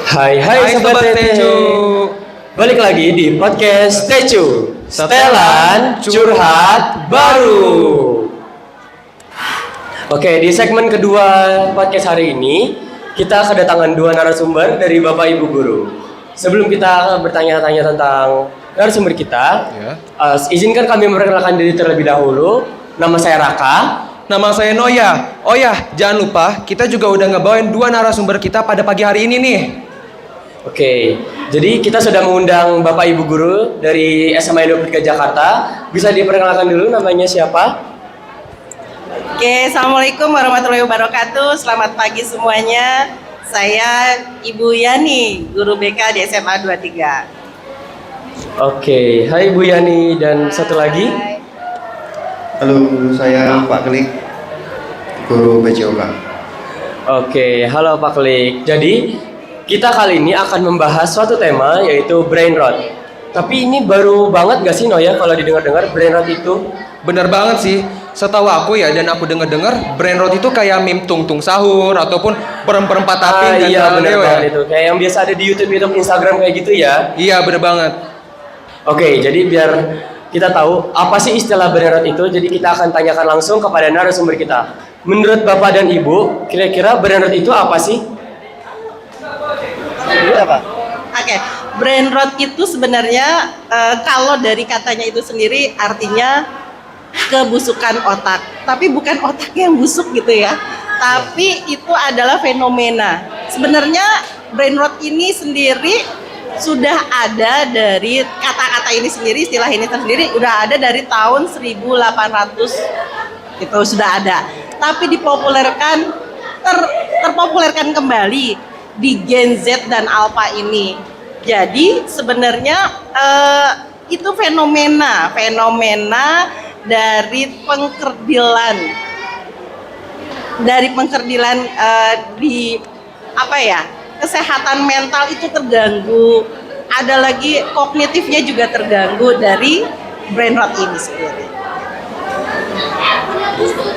Hai Sobat Tecu. Balik lagi di podcast Tecu, setelan curhat baru. Oke, di segmen kedua podcast hari ini kita kedatangan dua narasumber dari Bapak Ibu Guru. Sebelum kita bertanya-tanya tentang narasumber kita, izinkan kami memperkenalkan diri terlebih dahulu. Nama saya Raka. Nama saya Noya. Oh ya, jangan lupa kita juga udah ngebawain dua narasumber kita pada pagi hari ini nih. Oke, jadi kita sudah mengundang Bapak Ibu Guru dari SMA 23 Jakarta. Bisa diperkenalkan dulu namanya siapa? Oke, Assalamualaikum warahmatullahi wabarakatuh. Selamat pagi semuanya. Saya Ibu Yani, guru BK di SMA 23. Oke, hai Bu Yani dan satu lagi. Halo, saya Pak Klik, guru PJOK. Oke, halo Pak Klik. Jadi kita kali ini akan membahas suatu tema yaitu brain rot. Tapi ini baru banget gak sih Noya kalau didengar-dengar brain rot itu? Bener banget sih. Setahu aku ya, dan aku denger-dengar brain rot itu kayak meme tung-tung sahur ataupun perempat tapin dan iya bener ya. banget itu. Kayak yang biasa ada di YouTube, Instagram kayak gitu ya. Iya, bener banget. Oke, jadi biar kita tahu apa sih istilah brain rot itu, jadi kita akan tanyakan langsung kepada narasumber kita. Menurut Bapak dan Ibu, kira-kira brain rot itu apa sih? Oke, brain rot itu sebenarnya kalau dari katanya itu sendiri artinya kebusukan otak. Tapi bukan otak yang busuk gitu ya. Tapi itu adalah fenomena. Sebenarnya brain rot ini sendiri sudah ada dari kata-kata ini sendiri, istilah ini sendiri udah ada dari tahun 1800 itu sudah ada. Tapi dipopulerkan terpopulerkan kembali di Gen Z dan Alpha ini. Jadi sebenarnya itu fenomena dari pengkerdilan di apa ya, kesehatan mental itu terganggu, ada lagi kognitifnya juga terganggu dari brain rot ini sendiri.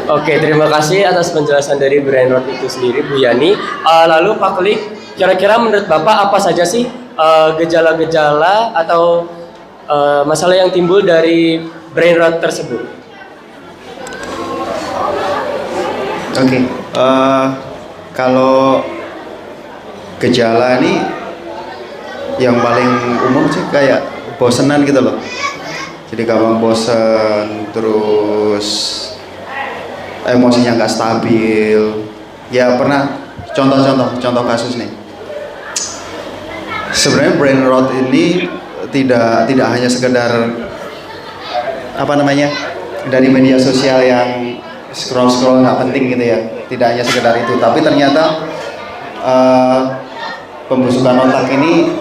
Oke, terima kasih atas penjelasan dari brain rot itu sendiri Bu Yani. Lalu Pak Klik, kira-kira menurut Bapak apa saja sih gejala-gejala atau masalah yang timbul dari brain rot tersebut? Oke, kalau gejala ini yang paling umum sih kayak bosenan gitu loh. Jadi gampang bosen, terus emosinya nggak stabil. Ya pernah contoh kasus nih. Sebenarnya brain rot ini tidak hanya sekedar dari media sosial yang scroll nggak penting gitu ya. Tidak hanya sekedar itu, tapi ternyata pembusukan otak ini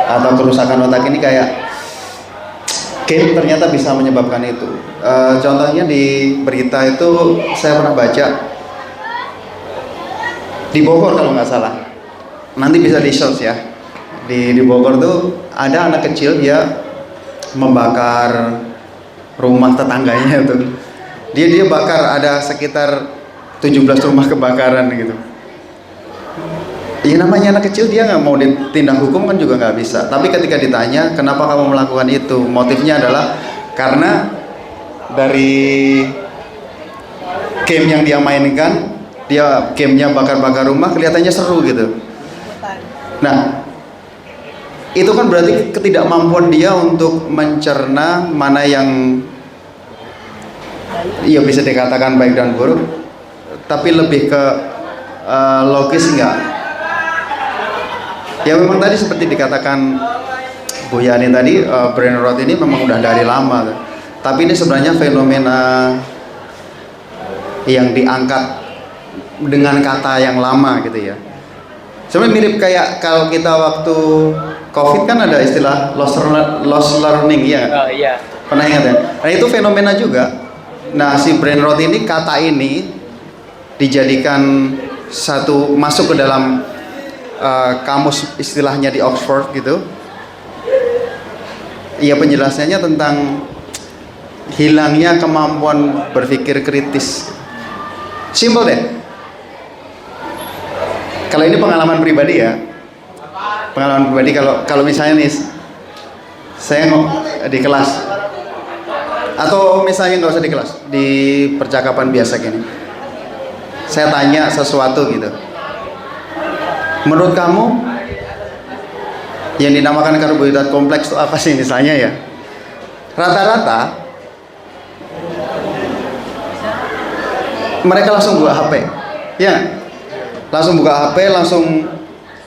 atau kerusakan otak ini kayak game ternyata bisa menyebabkan itu. Contohnya di berita itu saya pernah baca di Bogor kalau nggak salah. Nanti bisa di search ya. Di Bogor tuh ada anak kecil dia membakar rumah tetangganya tuh. Dia bakar ada sekitar 17 rumah kebakaran gitu. Ya namanya anak kecil, dia nggak mau ditindak hukum kan juga nggak bisa. Tapi ketika ditanya kenapa kamu melakukan itu, motifnya adalah karena dari game yang dia mainkan, dia gamenya bakar-bakar rumah kelihatannya seru gitu. Nah itu kan berarti ketidakmampuan dia untuk mencerna mana yang ya bisa dikatakan baik dan buruk, tapi lebih ke logis enggak. Ya memang tadi seperti dikatakan Bu Yani tadi, brain rot ini memang udah dari lama, tapi ini sebenarnya fenomena yang diangkat dengan kata yang lama gitu ya. Sebenarnya mirip kayak kalau kita waktu COVID kan ada istilah lost learning ya. Iya. Pernah ingat ya? Nah itu fenomena juga. Nah si brain rot ini, kata ini dijadikan satu, masuk ke dalam kamus istilahnya di Oxford gitu. Iya, penjelasannya tentang hilangnya kemampuan berpikir kritis. Simpel deh. Kalau ini pengalaman pribadi ya, pengalaman pribadi kalau misalnya nih saya di kelas atau misalnya nggak usah di kelas, di percakapan biasa gini, saya tanya sesuatu gitu, menurut kamu yang dinamakan karbohidrat kompleks itu apa sih misalnya ya, rata-rata mereka langsung buka HP ya, langsung buka HP, langsung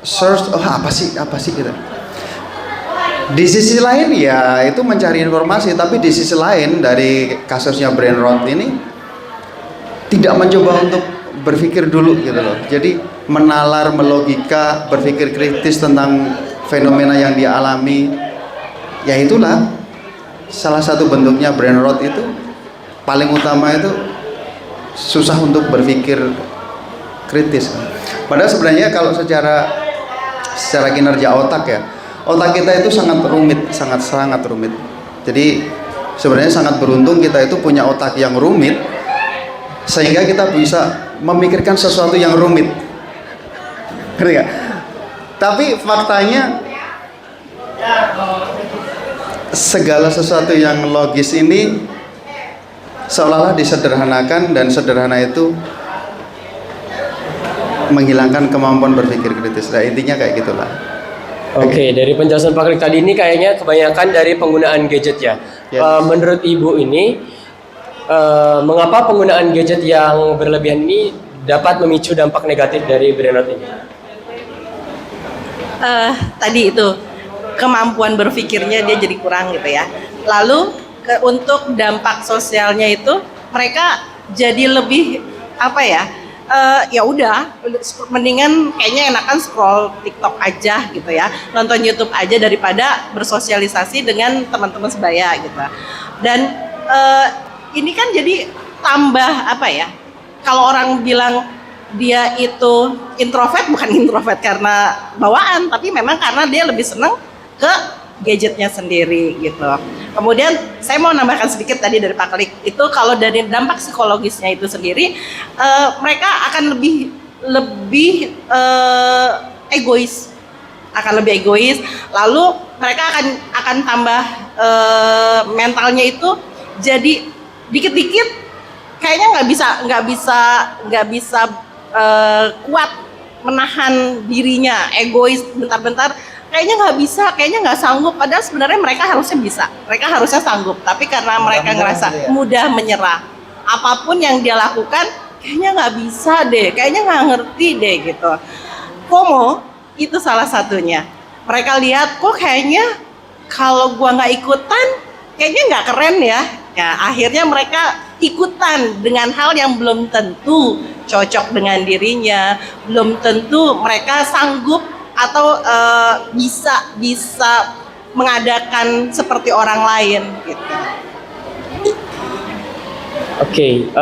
search, oh apa sih gitu. Di sisi lain ya itu mencari informasi, tapi di sisi lain dari kasusnya brain rot ini tidak mencoba untuk berpikir dulu gitu loh. Jadi menalar, melogika, berpikir kritis tentang fenomena yang dialami. Ya itulah salah satu bentuknya brain rot itu, paling utama itu susah untuk berpikir kritis. Padahal sebenarnya kalau secara kinerja otak ya, otak kita itu sangat rumit, sangat rumit. Jadi sebenarnya sangat beruntung kita itu punya otak yang rumit, sehingga kita bisa memikirkan sesuatu yang rumit. Ngerti nggak? Tapi faktanya segala sesuatu yang logis ini seolah-olah disederhanakan, dan sederhana itu menghilangkan kemampuan berpikir kritis. Nah intinya kayak gitulah. Oke, dari penjelasan Pak Klik tadi ini kayaknya kebanyakan dari penggunaan gadget ya. Yes. Menurut Ibu ini, mengapa penggunaan gadget yang berlebihan ini dapat memicu dampak negatif dari brain rot ini? Tadi itu kemampuan berpikirnya dia jadi kurang gitu ya. Lalu untuk dampak sosialnya itu mereka jadi lebih apa ya? Ya udah, mendingan kayaknya enakan scroll TikTok aja gitu ya, nonton YouTube aja daripada bersosialisasi dengan teman-teman sebaya gitu. Dan ini kan jadi tambah apa ya? Kalau orang bilang dia itu introvert, bukan introvert karena bawaan, tapi memang karena dia lebih senang ke gadgetnya sendiri gitu. Kemudian saya mau nambahkan sedikit tadi dari Pak Klik itu, kalau dari dampak psikologisnya itu sendiri, mereka akan lebih egois, lalu mereka akan tambah mentalnya itu jadi dikit-dikit kayaknya nggak bisa kuat menahan dirinya, egois bentar-bentar. Kayaknya nggak sanggup, padahal sebenarnya mereka harusnya sanggup, tapi karena mereka ngerasa mudah menyerah, apapun yang dia lakukan kayaknya nggak bisa deh, kayaknya nggak ngerti deh gitu. FOMO itu salah satunya. Mereka lihat kok kayaknya kalau gua nggak ikutan kayaknya nggak keren ya. Ya akhirnya mereka ikutan dengan hal yang belum tentu cocok dengan dirinya, belum tentu mereka sanggup atau bisa mengadakan seperti orang lain gitu. Oke,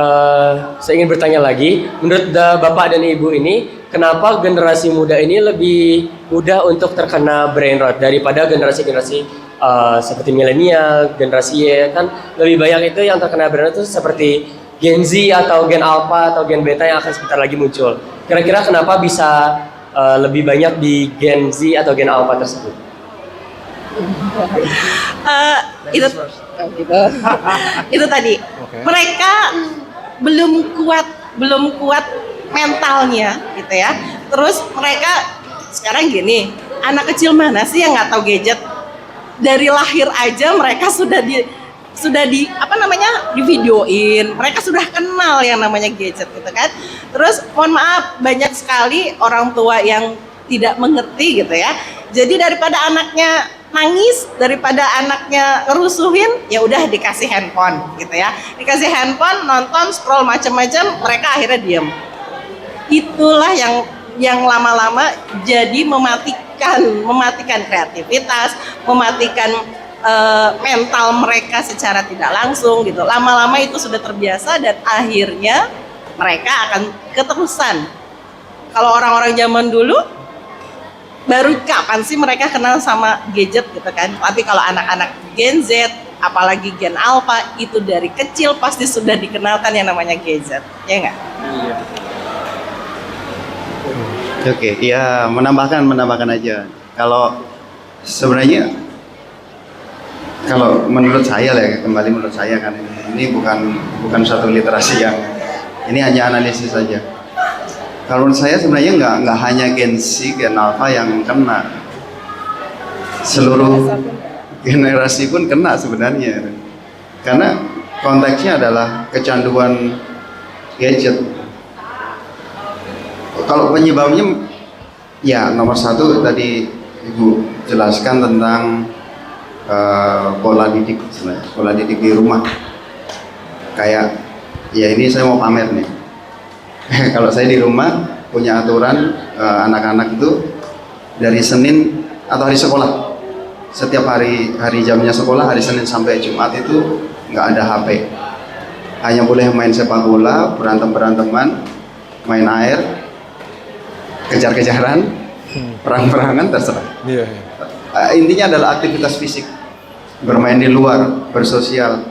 saya ingin bertanya lagi, menurut Bapak dan Ibu ini, kenapa generasi muda ini lebih mudah untuk terkena brain rot daripada generasi-generasi seperti milenial, generasi Y? Kan lebih banyak itu yang terkena brain rot itu seperti Gen Z atau Gen Alpha atau Gen Beta yang akan sebentar lagi muncul. Kira-kira kenapa bisa lebih banyak di Gen Z atau Gen Alpha tersebut? Itu tadi mereka belum kuat mentalnya gitu ya. Terus mereka sekarang gini, anak kecil mana sih yang nggak tahu gadget? Dari lahir aja mereka sudah di videoin, mereka sudah kenal yang namanya gadget gitu kan. Terus mohon maaf, banyak sekali orang tua yang tidak mengerti gitu ya. Jadi daripada anaknya nangis, daripada anaknya ngerusuhin, ya udah dikasih handphone gitu ya. Dikasih handphone, nonton, scroll macam-macam, mereka akhirnya diam. Itulah yang lama-lama jadi mematikan kreativitas, mematikan mental mereka secara tidak langsung gitu. Lama-lama itu sudah terbiasa dan akhirnya mereka akan keterusan. Kalau orang-orang zaman dulu baru kapan sih mereka kenal sama gadget gitu kan. Tapi kalau anak-anak Gen Z, apalagi Gen Alpha, itu dari kecil pasti sudah dikenalkan yang namanya gadget, ya nggak? Iya. Oke, ya menambahkan aja. Kalau sebenarnya kalau menurut saya lah ya, kembali menurut saya kan ini bukan satu literasi yang ini hanya analisis saja. Kalau menurut saya sebenarnya nggak hanya Gen Z, Gen Alpha yang kena, seluruh generasi pun kena sebenarnya, karena konteksnya adalah kecanduan gadget. Kalau penyebabnya ya nomor satu tadi Ibu jelaskan tentang pola didik sebenarnya, pola didik di rumah. Kayak ya ini saya mau pamer nih. Kalau saya di rumah punya aturan anak-anak itu dari Senin atau hari sekolah, setiap hari jamnya sekolah hari Senin sampai Jumat itu nggak ada HP, hanya boleh main sepak bola, berantem-beranteman, main air, kejar-kejaran, perang-perangan, terserah. Intinya adalah aktivitas fisik, bermain di luar, bersosial,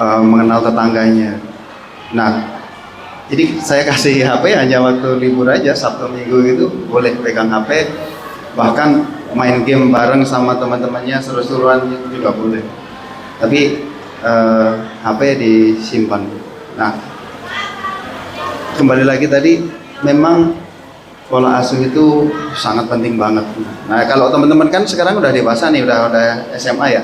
mengenal tetangganya. Nah, jadi saya kasih HP hanya waktu libur aja, Sabtu Minggu gitu boleh pegang HP, bahkan main game bareng sama teman-temannya, seru-seruan juga boleh. Tapi HP disimpan. Nah, kembali lagi tadi, memang pola asuh itu sangat penting banget. Nah, kalau teman-teman kan sekarang udah dewasa nih, udah SMA ya,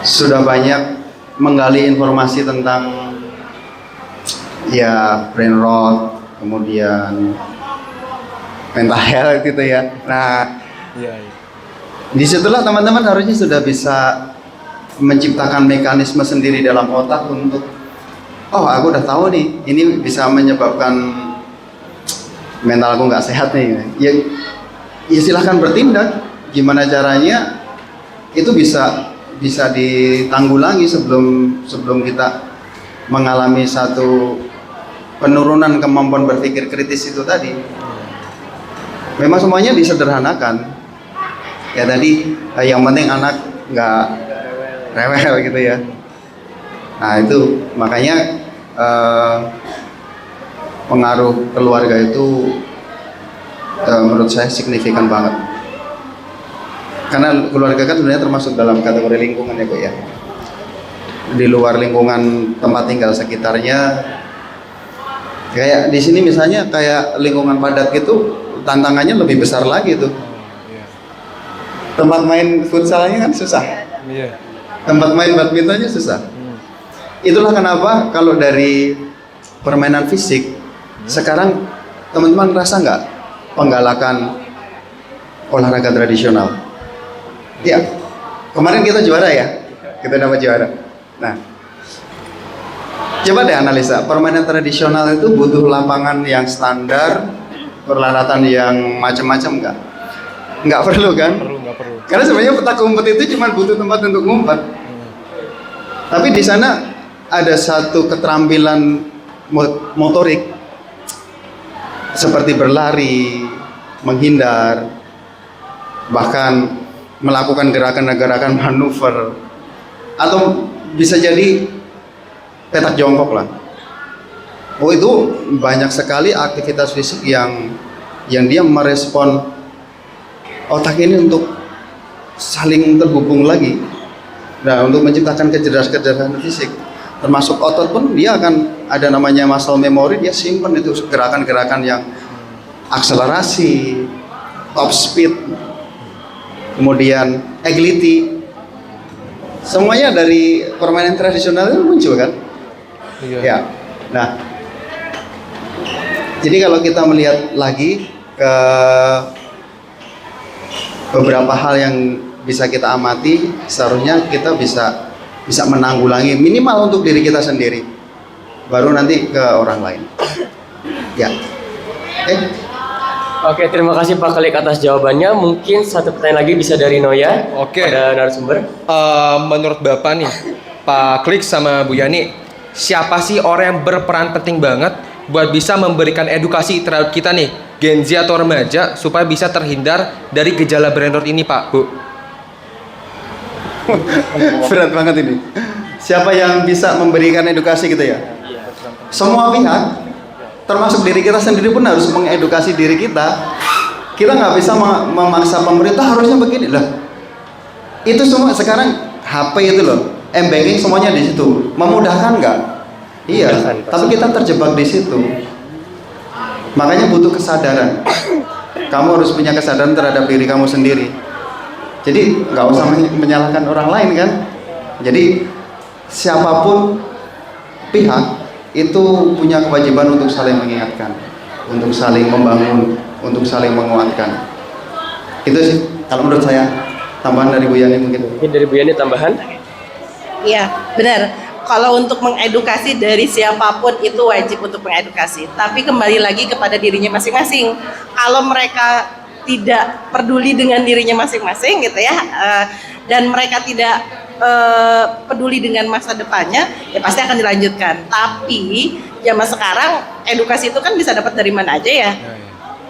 sudah banyak menggali informasi tentang ya brain rot, kemudian mental health gitu ya. Nah, disitulah teman-teman harusnya sudah bisa menciptakan mekanisme sendiri dalam otak untuk, oh aku udah tahu nih, ini bisa menyebabkan mental aku nggak sehat nih. Ya silahkan bertindak. Gimana caranya itu bisa ditanggulangi sebelum kita mengalami satu penurunan kemampuan berpikir kritis itu tadi. Memang semuanya disederhanakan. Ya tadi yang penting anak nggak rewel gitu ya. Nah itu makanya pengaruh keluarga itu menurut saya signifikan banget. Karena keluarga kan sebenarnya termasuk dalam kategori lingkungan ya Bu ya. Di luar lingkungan tempat tinggal sekitarnya, kayak di sini misalnya kayak lingkungan padat gitu, tantangannya lebih besar lagi tuh. Tempat main futsalnya kan susah. Tempat main badmintonnya susah. Itulah kenapa kalau dari permainan fisik sekarang teman-teman rasa nggak penggalakan olahraga tradisional? Ya, kemarin kita juara ya, kita dapat juara. Nah, coba deh analisa, permainan tradisional itu butuh lapangan yang standar, peralatan yang macam-macam nggak? Nggak perlu kan? Nggak perlu. Karena sebenarnya petak umpet itu cuma butuh tempat untuk ngumpet. Tapi di sana ada satu keterampilan motorik seperti berlari, menghindar, bahkan melakukan gerakan-gerakan manuver, atau bisa jadi petak jongkok lah. Oh itu banyak sekali aktivitas fisik yang dia merespon otak ini untuk saling terhubung lagi. Nah untuk menciptakan kecerdasan fisik, termasuk otot pun dia akan ada namanya muscle memory, dia simpan itu gerakan-gerakan yang akselerasi, top speed, kemudian agility, semuanya dari permainan tradisional itu muncul kan? Iya. Ya. Nah, jadi kalau kita melihat lagi ke beberapa hal yang bisa kita amati, seharusnya kita bisa menanggulangi minimal untuk diri kita sendiri, baru nanti ke orang lain. Ya. Oke, terima kasih Pak Klik atas jawabannya. Mungkin satu pertanyaan lagi bisa dari Noya. Oke. Pada narasumber. Menurut Bapak nih, Pak Klik sama Bu Yani, siapa sih orang yang berperan penting banget buat bisa memberikan edukasi terhadap kita nih, Gen Z atau remaja, supaya bisa terhindar dari gejala brain rot ini, Pak, Bu? Berat banget ini. Siapa yang bisa memberikan edukasi gitu ya? Semua pihak. termasuk diri kita sendiri pun harus mengedukasi diri kita. Kita nggak bisa memaksa pemerintah harusnya begini lah. Itu semua sekarang HP itu loh, m-banking semuanya di situ. Memudahkan nggak? Iya. Tapi kita terjebak di situ. Makanya butuh kesadaran. Kamu harus punya kesadaran terhadap diri kamu sendiri. Jadi nggak usah menyalahkan orang lain kan. Jadi siapapun pihak itu punya kewajiban untuk saling mengingatkan, untuk saling membangun, untuk saling menguatkan. Itu sih kalau menurut saya. Tambahan dari Bu Yani mungkin. Mungkin dari Bu Yani tambahan? Iya, benar. Kalau untuk mengedukasi dari siapapun itu wajib untuk mengedukasi. Tapi kembali lagi kepada dirinya masing-masing. Kalau mereka tidak peduli dengan dirinya masing-masing gitu ya, dan mereka tidak peduli dengan masa depannya, ya pasti akan dilanjutkan. Tapi zaman sekarang edukasi itu kan bisa dapat dari mana aja ya.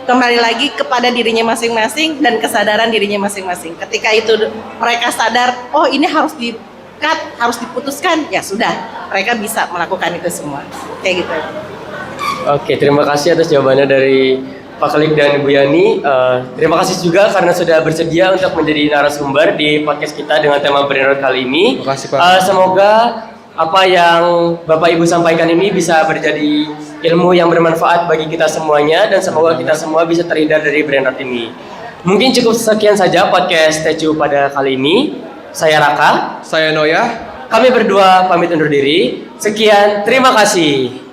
Kembali lagi kepada dirinya masing-masing dan kesadaran dirinya masing-masing. Ketika itu mereka sadar, oh ini harus di-cut, harus diputuskan, ya sudah, mereka bisa melakukan itu semua. Kayak gitu. Oke, terima kasih atas jawabannya dari Pak Klik dan Bu Yani. Terima kasih juga karena sudah bersedia untuk menjadi narasumber di podcast kita dengan tema Brain Rot kali ini. Terima kasih, Pak. Semoga apa yang Bapak Ibu sampaikan ini bisa menjadi ilmu yang bermanfaat bagi kita semuanya dan semoga kita semua bisa terhindar dari brain rot ini. Mungkin cukup sekian saja podcast Tecu pada kali ini. Saya Raka, Saya Noya. kami berdua pamit undur diri. Sekian, terima kasih.